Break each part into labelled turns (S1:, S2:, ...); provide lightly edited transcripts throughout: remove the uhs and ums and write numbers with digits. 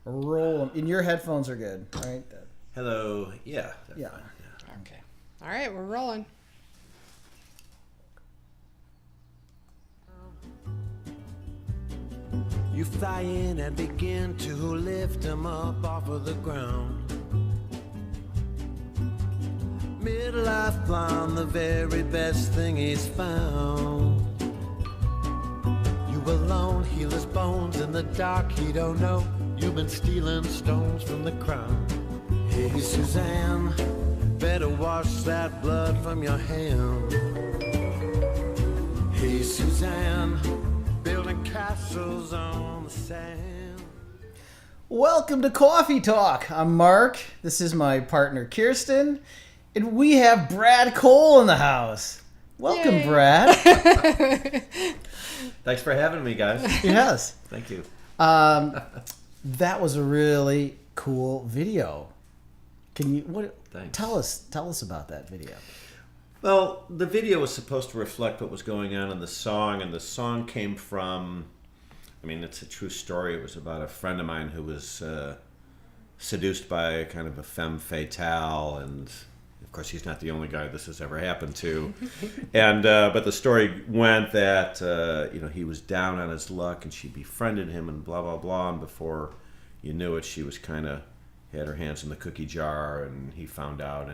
S1: Roll 'em. And your headphones are good, right?
S2: Hello. Yeah.
S1: Yeah.
S2: Fine.
S3: Okay. All right, we're rolling.
S4: You fly in and begin to lift him up off of the ground. Midlife blonde, the very best thing he's found. You alone heal his bones in the dark, he don't know. You've been stealing stones from the crown. Hey, Suzanne, better wash that blood from your hand. Hey, Suzanne, building castles on the sand.
S1: Welcome to Cawffee Talk. I'm Mark. This is my partner Kirsten, and we have Brad Cole in the house. Welcome,
S3: Yay.
S1: Brad.
S2: Thanks for having me, guys.
S1: Yes.
S2: Thank you.
S1: That was a really cool video. Can you
S2: Thanks.
S1: tell us about that video?
S2: Well, the video was supposed to reflect what was going on in the song, and the song came from, I mean, it's a true story. It was about a friend of mine who was seduced by kind of a femme fatale, and of course he's not the only guy this has ever happened to. And but the story went that he was down on his luck, and she befriended him, and blah blah blah. And before you knew it, she was kind of had her hands in the cookie jar, and he found out,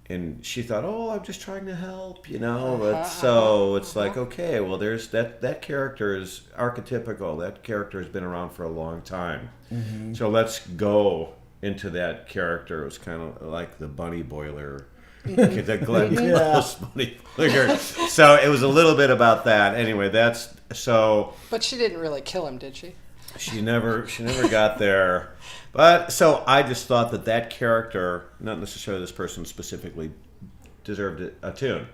S2: and she thought, oh, I'm just trying to help, But so it's like, okay, well, there's that character is archetypical. That character has been around for a long time. Mm-hmm. So let's go into that character. It was kind of like the bunny boiler. The Glenn Close bunny boiler. So it was a little bit about that. Anyway, that's so.
S3: But she didn't really kill him, did she?
S2: She never got there. But so I just thought that character, not necessarily this person specifically, deserved a tune,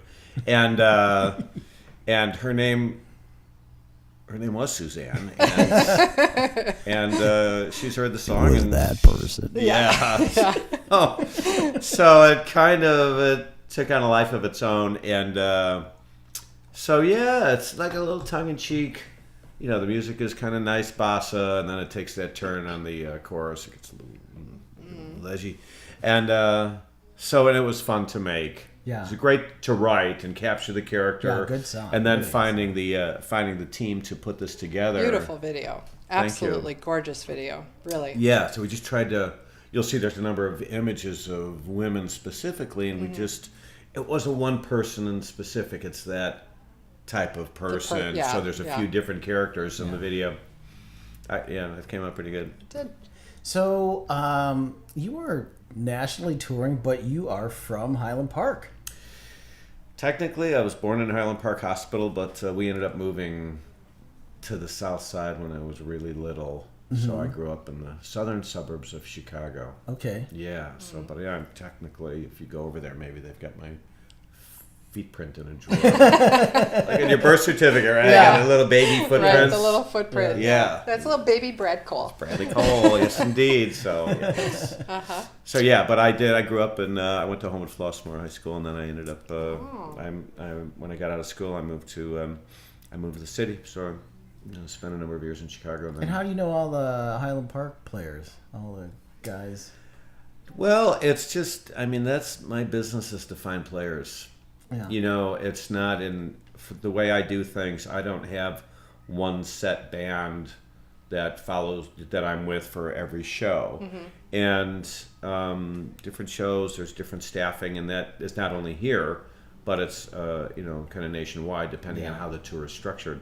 S2: and her name was Suzanne, and she's heard the song.
S1: Who's
S2: and
S1: that person?
S2: Yeah. Oh, so it took on a life of its own, and so yeah, it's like a little tongue in cheek. The music is kind of nice bossa, and then it takes that turn on the chorus. It gets a little ledgy. And and it was fun to make.
S1: Yeah.
S2: It was great to write and capture the character.
S1: Yeah, good song.
S2: And then finding the team to put this together.
S3: Beautiful video. Absolutely gorgeous video. Really.
S2: Yeah, so we just tried to, you'll see there's a number of images of women specifically, and it wasn't one person in specific, it's that type of person. So there's a few different characters in the video. It came out pretty good.
S3: It did.
S1: So you are nationally touring, but you are from Highland Park.
S2: Technically, I was born in Highland Park Hospital, but we ended up moving to the south side when I was really little. Mm-hmm. So I grew up in the southern suburbs of Chicago.
S1: Okay.
S2: Yeah. So, but I'm technically, if you go over there, maybe they've got my feet print in a drawer. Like in your birth certificate, right?
S3: Yeah.
S2: Got a little baby footprint.
S3: Right, the little footprint.
S2: Yeah.
S3: That's a little baby Brad Cole.
S2: Bradley Cole, yes indeed. So, yes. So yeah, but I grew up in, I went to Homewood Flossmoor High School, and then I ended up, when I got out of school, I moved to the city. So I spent a number of years in Chicago.
S1: And how do you know all the Highland Park players, all the guys?
S2: Well, it's just, that's my business is to find players.
S1: Yeah.
S2: It's not the way I do things. I don't have one set band that I'm with for every show. Mm-hmm. And different shows, there's different staffing, and that is not only here, but it's kind of nationwide, depending on how the tour is structured.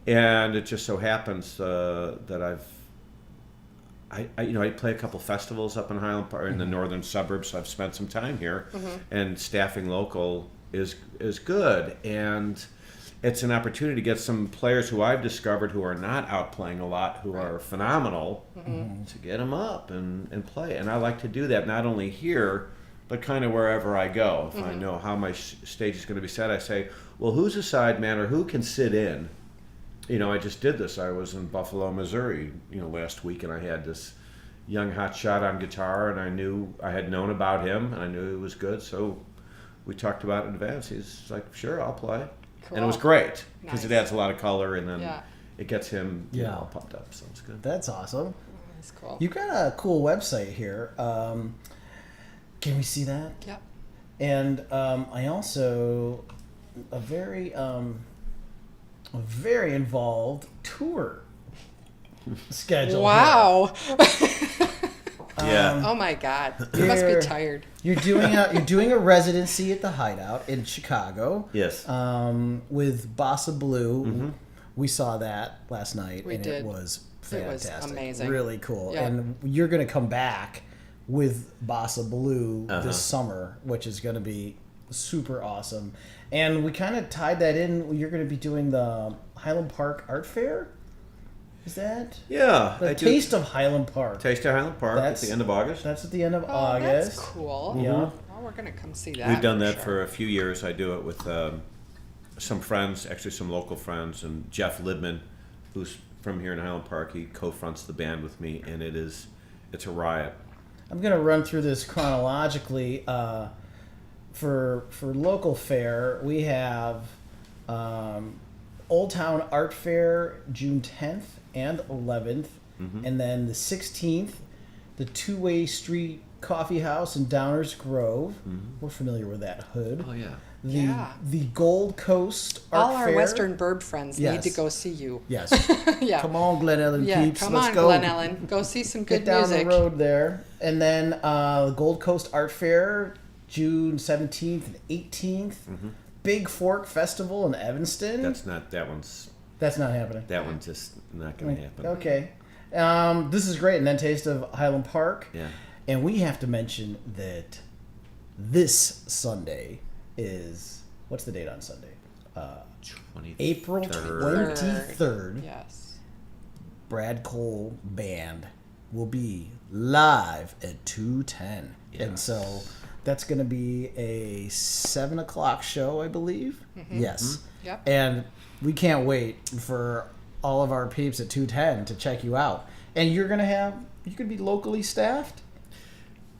S2: And it just so happens that I play a couple festivals up in Highland Park in the northern suburbs. So I've spent some time here, and staffing local is good, and it's an opportunity to get some players who I've discovered who are not out playing a lot, who are phenomenal, to get them up and play. And I like to do that not only here, but kind of wherever I go. If I know how my stage is going to be set, I say, well, who's a side man or who can sit in? I just did this. I was in Buffalo, Missouri, last week, and I had this young hotshot on guitar, and I had known about him, and I knew he was good, so we talked about it in advance. He's like, sure, I'll play. Cool. And it was great because it adds a lot of color, and then it gets him all pumped up. So it's good.
S1: That's awesome.
S3: That's cool.
S1: You've got a cool website here. Can we see that?
S3: Yep.
S1: And I also a very involved tour schedule.
S3: Wow.
S2: Yeah.
S3: Oh my God. You must be tired.
S1: You're doing a residency at the Hideout in Chicago.
S2: Yes.
S1: With Bossa Blue. We saw that last night,
S3: We
S1: and
S3: did.
S1: it was fantastic.
S3: It was amazing.
S1: Really cool.
S3: Yeah.
S1: And you're going to come back with Bossa Blue this summer, which is going to be super awesome. And we kind of tied that in. You're going to be doing the Highland Park Art Fair. Is that?
S2: Yeah.
S1: The Taste of Highland Park.
S2: Taste of Highland Park at the end of August.
S1: That's at the end of
S3: Oh,
S1: August.
S3: that's cool.
S1: Yeah.
S3: Well, we're going to come see that.
S2: We've done that
S3: sure.
S2: for a few years. I do it with some friends, actually some local friends, and Jeff Libman, who's from here in Highland Park. He co-fronts the band with me, and it's a riot.
S1: I'm going to run through this chronologically. For local fair, we have Old Town Art Fair June 10th and 11th, and then the 16th, the Two-Way Street Coffee House in Downers Grove. We're familiar with that hood.
S2: Oh, yeah.
S1: The Gold Coast Art
S3: All our
S1: Fair.
S3: Western Burb friends need
S1: Yes.
S3: to go see you.
S1: Yes.
S3: Yeah.
S1: Come on, Glen Ellen
S3: Yeah,
S1: peeps.
S3: come
S1: Let's
S3: on,
S1: go.
S3: Glen Ellen. Go see some good
S1: Get down
S3: music.
S1: the road there. And then the Gold Coast Art Fair, June 17th and 18th. Big Fork Festival in Evanston.
S2: That's not
S1: happening.
S2: that one's just not going to happen.
S1: Okay. This is great. And then Taste of Highland Park.
S2: Yeah.
S1: And we have to mention that this Sunday is, what's the date on Sunday?
S2: 23rd.
S1: April 23rd.
S3: Yes.
S1: Brad Cole Band will be live at 2:10.
S2: Yes.
S1: And so that's going to be a 7 o'clock show, I believe. Yes.
S3: Yep.
S1: And we can't wait for all of our peeps at 2:10 to check you out. And you're going to be locally staffed?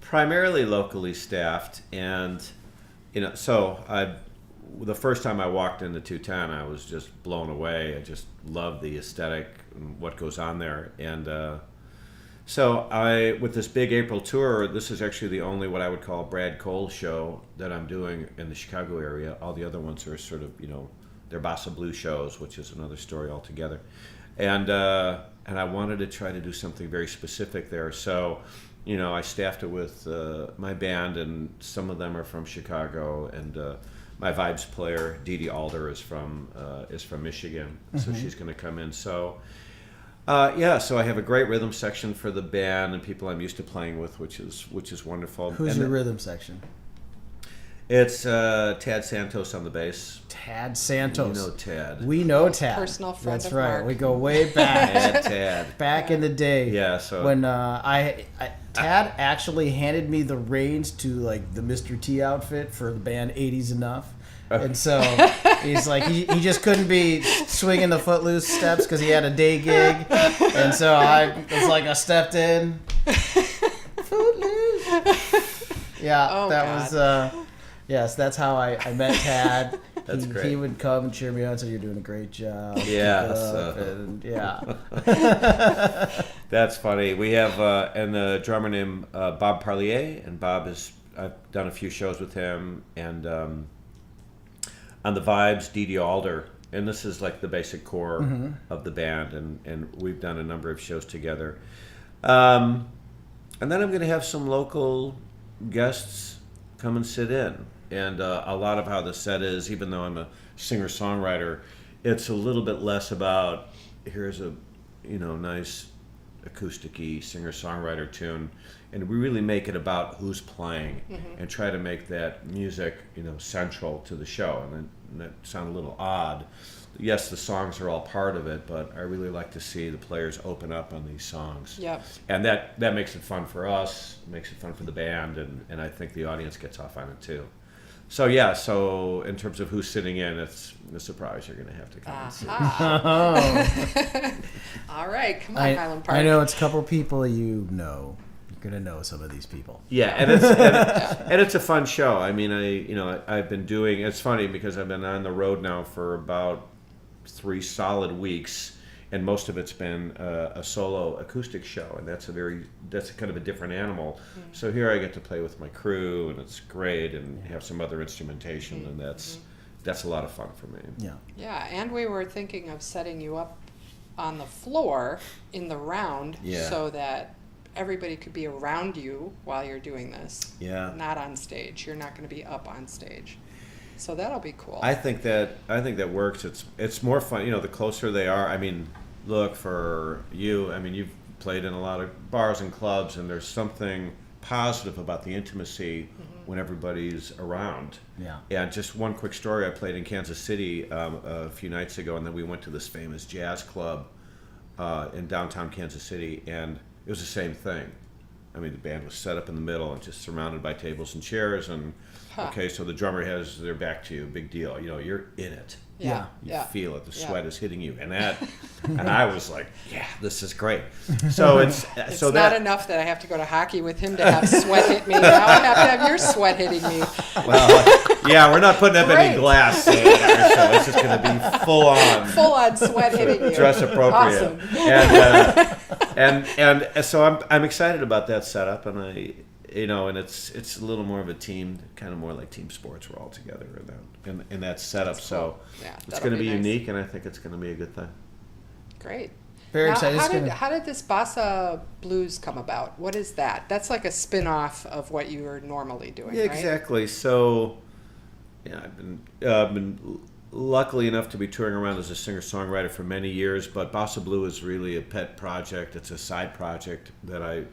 S2: Primarily locally staffed, and the first time I walked into 210, I was just blown away. I just love the aesthetic and what goes on there. And so with this big April tour, this is actually the only what I would call Brad Cole show that I'm doing in the Chicago area. All the other ones are sort of, they're Bossa Blue shows, which is another story altogether. And I wanted to try to do something very specific there. So, I staffed it with my band, and some of them are from Chicago, and my vibes player, Dee Dee Alder, is from Michigan, so she's going to come in. So, so I have a great rhythm section for the band and people I'm used to playing with, which is wonderful.
S1: Who's your rhythm section?
S2: It's Tad Santos on the bass.
S1: Tad Santos.
S2: You know Tad.
S1: We know Tad.
S3: Personal friend
S1: That's
S3: of
S1: right.
S3: Mark.
S1: We go way back.
S2: Tad.
S1: Back in the day.
S2: Yeah. So
S1: when Tad actually handed me the reins to like the Mr. T outfit for the band 80s Enough. And so he's like, he just couldn't be swinging the Footloose steps because he had a day gig. And so I stepped in. Footloose. Yeah,
S3: Oh,
S1: that
S3: God.
S1: was, yes, that's how I met Tad.
S2: That's great.
S1: He would come and cheer me on, so you're doing a great job.
S2: Yeah,
S1: Keep it up, and
S2: that's funny. We have and a drummer named Bob Parlier, and I've done a few shows with him, and on the vibes, Dee Dee Alder, and this is like the basic core of the band, and we've done a number of shows together. And then I'm going to have some local guests come and sit in. And a lot of how the set is, even though I'm a singer-songwriter, it's a little bit less about here's a nice acoustic-y singer-songwriter tune, and we really make it about who's playing and try to make that music central to the show. And that sounds a little odd. Yes, the songs are all part of it, but I really like to see the players open up on these songs.
S3: Yep.
S2: And that makes it fun for us, makes it fun for the band, and I think the audience gets off on it too. So in terms of who's sitting in, it's a surprise you're going to have to come and see.
S3: All right, come on, Highland Park.
S1: I know it's a couple people you know. You're going to know some of these people.
S2: Yeah, and it's a fun show. I mean, I've been doing. It's funny because I've been on the road now for about 3 solid weeks, and most of it's been a solo acoustic show, and that's a kind of a different animal. So here I get to play with my crew, and it's great, and have some other instrumentation, and that's a lot of fun for me.
S1: Yeah.
S3: Yeah, and we were thinking of setting you up on the floor in the round so that everybody could be around you while you're doing this.
S2: Yeah.
S3: Not on stage. You're not going to be up on stage. So that'll be cool.
S2: I think that works. It's more fun, the closer they are. I mean, look, for you, I mean, you've played in a lot of bars and clubs, and there's something positive about the intimacy when everybody's around.
S1: Yeah.
S2: And just one quick story, I played in Kansas City a few nights ago, and then we went to this famous jazz club in downtown Kansas City, and it was the same thing. I mean, the band was set up in the middle and just surrounded by tables and chairs, and okay, so the drummer has their back to you, big deal. You're in it.
S3: Yeah.
S2: You feel it. The sweat is hitting you, and I was like, yeah, this is great. So it's
S3: not enough that I have to go to hockey with him to have sweat hit me. Now I have to have your sweat hitting me.
S2: Well, yeah, we're not putting up any glass there, so it's just going to be full on
S3: sweat hitting you.
S2: Dress appropriate.
S3: Awesome.
S2: And so I'm excited about that setup, and and it's a little more of a team, kind of more like team sports. We're all together in that setup. Cool. So it's going to be nice. Unique, and I think it's going to be a good thing.
S3: Great.
S1: Very excited.
S3: How did this Bossa Blues come about? What is that? That's like a spin-off of what you are normally doing,
S2: right? Exactly. So, I've been luckily enough to be touring around as a singer-songwriter for many years, but Bossa Blue is really a pet project. It's a side project that I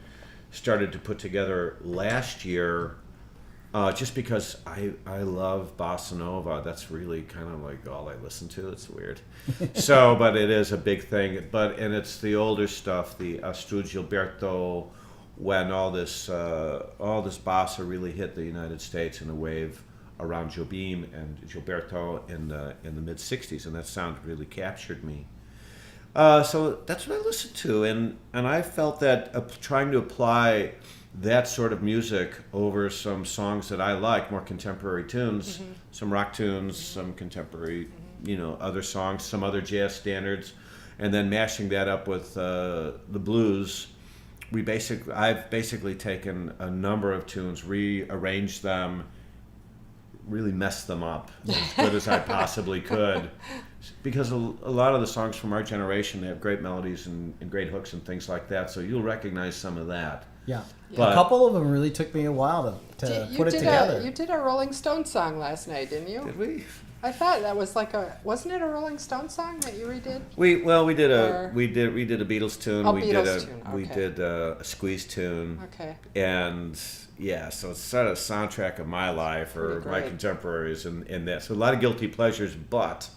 S2: started to put together last year, just because I love bossa nova. That's really kind of like all I listen to. It's weird. So, but it is a big thing. And it's the older stuff, the Astrud Gilberto, when all this bossa really hit the United States in a wave around Jobim and Gilberto in the mid '60s, and that sound really captured me. So that's what I listened to, and I felt that trying to apply that sort of music over some songs that I like, more contemporary tunes, some rock tunes, some contemporary, other songs, some other jazz standards, and then mashing that up with the blues. I've basically taken a number of tunes, rearranged them, really messed them up as good as I possibly could. Because a lot of the songs from our generation, they have great melodies and great hooks and things like that, so you'll recognize some of that.
S1: Yeah. But a couple of them really took me a while to put it together.
S3: You did a Rolling Stones song last night, didn't you?
S2: Did we?
S3: I thought that was wasn't it a Rolling Stones song that you redid?
S2: We did a Beatles tune.
S3: Oh,
S2: we
S3: Beatles tune. Okay.
S2: We did a Squeeze tune.
S3: Okay.
S2: And yeah, so it's sort of a soundtrack of my life or my contemporaries in that. So a lot of guilty pleasures, but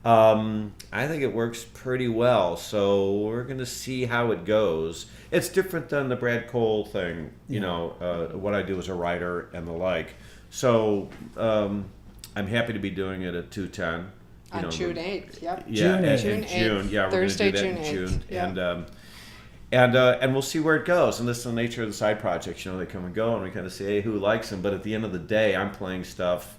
S2: I think it works pretty well. So we're going to see how it goes. It's different than the Brad Cole thing, what I do as a writer and the like. So I'm happy to be doing it at 2:10.
S3: On June 8th, yep.
S2: Yeah,
S3: June 8th.
S2: Yeah,
S3: Thursday,
S2: we're going to do that in June.
S3: Yep.
S2: And we'll see where it goes. And this is the nature of the side projects. They come and go, and we kind of say, hey, who likes them? But at the end of the day, I'm playing stuff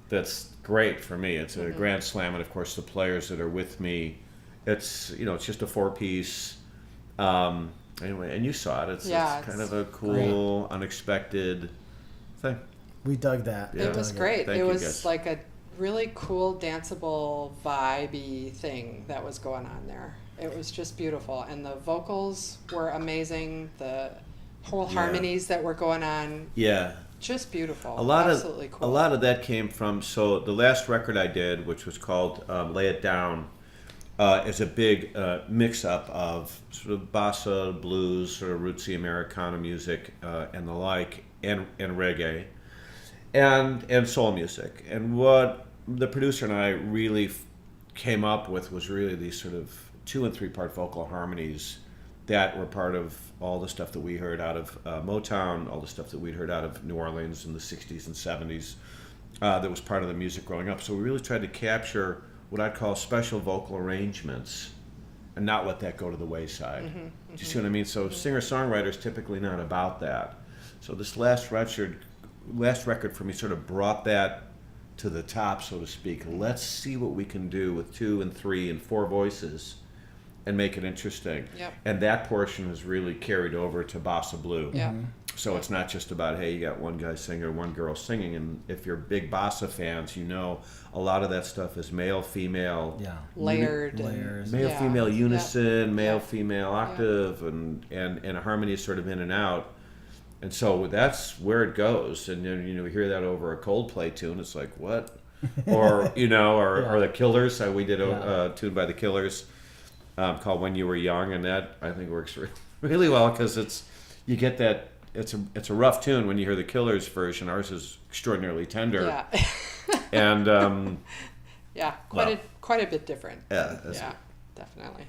S2: that's great for me. It's a grand slam, and of course, the players that are with me, it's it's just a 4-piece. Anyway, and you saw it. It's kind of a cool, unexpected thing.
S1: We dug that.
S3: Yeah. It was great.
S2: It
S3: was like a really cool, danceable, vibey thing that was going on there. It was just beautiful, and the vocals were amazing. The whole harmonies that were going on.
S2: Yeah.
S3: Just beautiful.
S2: Absolutely
S3: cool.
S2: A lot of that came from, so the last record I did, which was called Lay It Down, is a big mix-up of sort of bossa, blues, sort of rootsy Americana music and the like, and reggae, and soul music. And what the producer and I really came up with was really these sort of 2- and 3-part vocal harmonies that were part of all the stuff that we heard out of Motown, all the stuff that we'd heard out of New Orleans in the 60s and 70s that was part of the music growing up. So we really tried to capture what I'd call special vocal arrangements and not let that go to the wayside. Do you see what I mean? So singer-songwriters typically not about that. So this last record for me sort of brought that to the top, so to speak. Let's see what we can do with 2 and 3 and 4 voices and make it interesting.
S3: Yep.
S2: And that portion is really carried over to Bossa Blue.
S3: Yeah.
S2: So it's not just about, hey, you got one guy singing or one girl singing. And if you're big bossa fans, you know a lot of that stuff is male, female,
S3: Layered.
S1: Layers.
S2: male, female unison, male,
S3: Yeah.
S2: female octave, and a harmony is sort of in and out. And so that's where it goes. And then, you hear that over a Coldplay tune. It's like, what? Or, or the Killers. We did a tune by the Killers called When You Were Young. And that, I think, works really well because you get that. It's a rough tune when you hear the Killers version. Ours is extraordinarily tender.
S3: Yeah.
S2: And
S3: quite a bit different.
S2: Yeah.
S3: Yeah, definitely.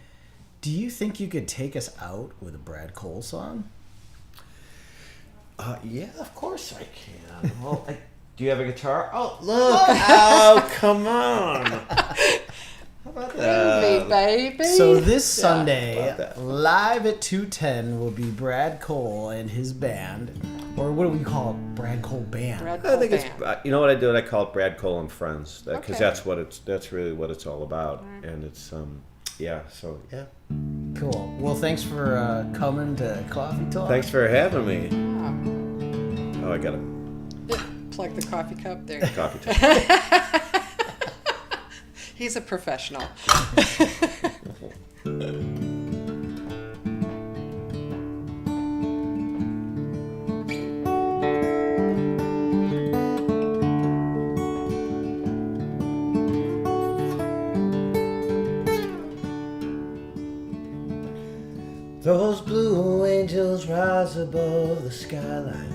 S1: Do you think you could take us out with a Brad Cole song?
S2: Yeah, of course I can. Well, do you have a guitar? Oh, look! Oh, come on! How about
S3: Bring me, baby.
S1: So this Sunday, live at 2:10, will be Brad Cole and his band, or what do we call it? Brad Cole Band.
S3: Brad
S2: I
S3: Cole
S2: think
S3: Band.
S2: it's. You know what I do? I call it Brad Cole and Friends because
S3: Okay.
S2: that's really what it's all about, and it's yeah. So yeah.
S1: Cool. Well, thanks for coming to Cawffee Talk.
S2: Thanks for having me. Oh, I got a
S3: Plug the coffee cup there.
S2: coffee time.
S3: He's a professional.
S4: Those blue angels rise above the skyline.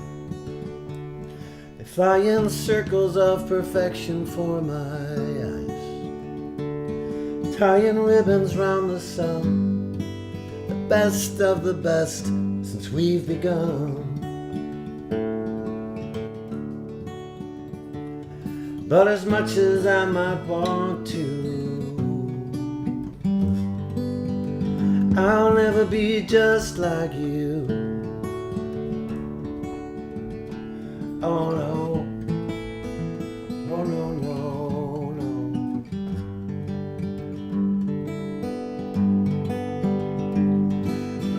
S4: They fly in circles of perfection for my eyes, tying ribbons round the sun, the best of the best since we've begun. But as much as I might want to, I'll never be just like you. Oh no, oh no, no, no.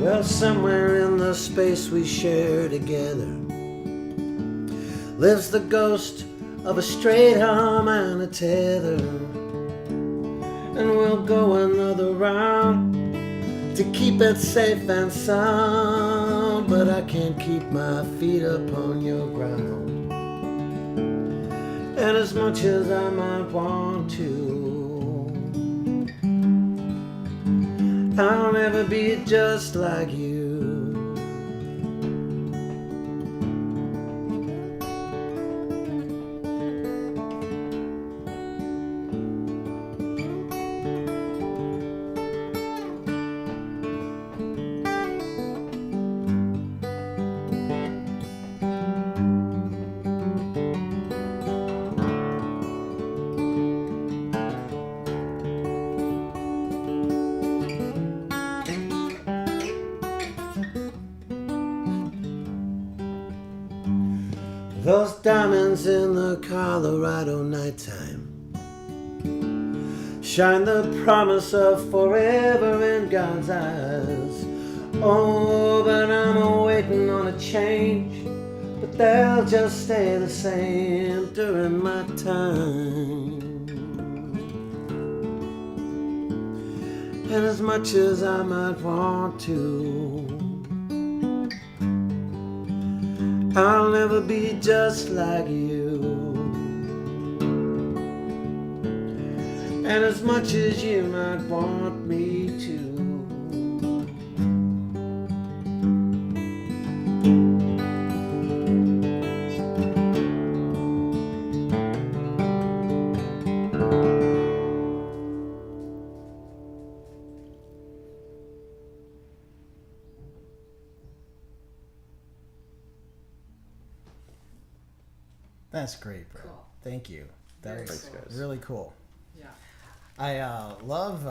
S4: Well, somewhere in the space we share together lives the ghost of a straight arm and a tether, and we'll go another round to keep it safe and sound, but I can't keep my feet upon your ground. And as much as I might want to, I'll never be just like you. Those diamonds in the Colorado nighttime shine the promise of forever in God's eyes. Oh, but I'm waiting on a change, but they'll just stay the same during my time. And as much as I might want to, I'll never be just like you. And as much as you might want me to,
S1: That's great, bro.
S3: Cool.
S1: Thank you. That
S3: Very
S1: was
S3: cool.
S2: guys.
S1: really cool.
S3: Yeah.
S1: I love